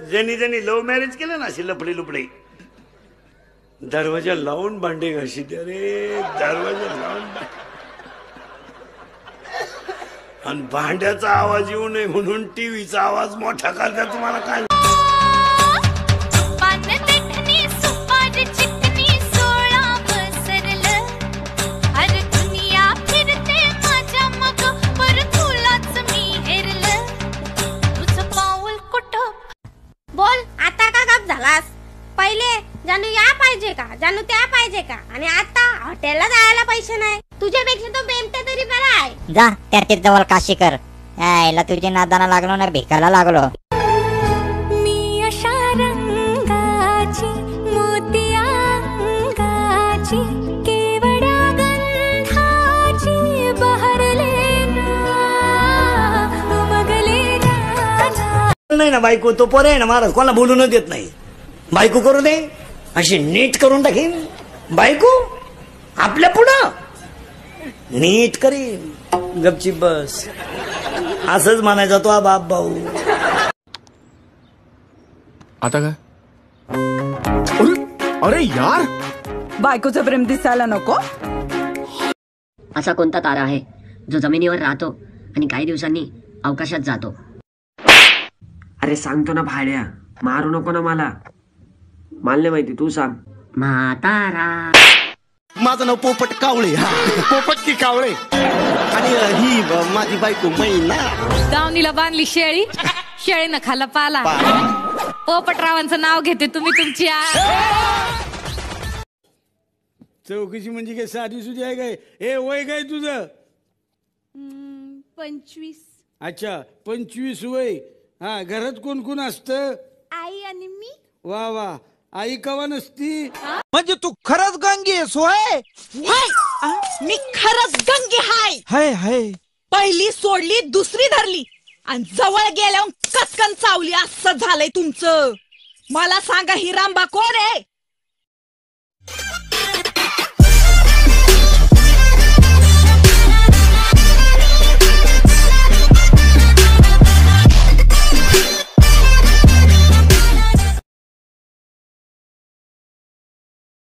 ज्यांनी ज्यांनी love marriage केलं ना अशी लपडे लुपडे दरवाजा लावून भांडे घाशीत रे दरवाजा लावून आणि भांड्याचा आवाज येऊ नये म्हणून टीव्हीचा आवाज मोठा करतात. तुम्हाला काय बोल आता का गप झालास? पहिले जानू या पाहिजे का जानू त्या पाहिजे का आणि आता हॉटेलला जायला पैसे नाही. तुझ्यापेक्षा तो बेमटा तरी बरा आहे. जा त्या जवळ काशी कर. यायला तुझी नादाना लागलो ना भिकायला लागलो. मी अशा रंगाची मोतिया अंगाची केवड्या गंधाची बहरले ना उमगले ना. नाही ना बायको तो पोरे आहे ना महाराज कोणाला बोलून देत नाही. बायको करू दे अशी नीट करून टाकीन. बायको आपल्या पुढं नीट करीन. गपची बस असंच म्हणायचा तो बाप भाऊ. आता काय अरे यार बायकोचं प्रेम दिसायला नको. असा कोणता तारा आहे जो जमिनीवर राहतो आणि काही दिवसांनी अवकाशात जातो? अरे सांगतो ना भाड्या मारू नको ना मला. मानले माहिती तू सांग. म्हातारा. माझं नाव पोपट कावळे. पोपट की कावळे. आणि ही माझी बायको मैना. दावणीला बांधली शेळी शेळीनं खाल्ला पाला. पोपटरावांचं नाव घेते तुम्ही तुमची. चौकशी म्हणजे काय साधी सुधी आहे काय? ए वय काय तुझं? 25. अच्छा 25 वय. हा घरात कोण कोण असतं? आई आणि मी. वा वा आई कवा नसती? म्हणजे तू खरंच गंगी आहेस होय? मी खरंच गंगे हाय. हाय हाय. पहिली सोडली दुसरी धरली आणि जवळ गेल्यावर कचकन चावली. असं झालंय तुमचं. मला सांगा ही रामबा कोण आहे?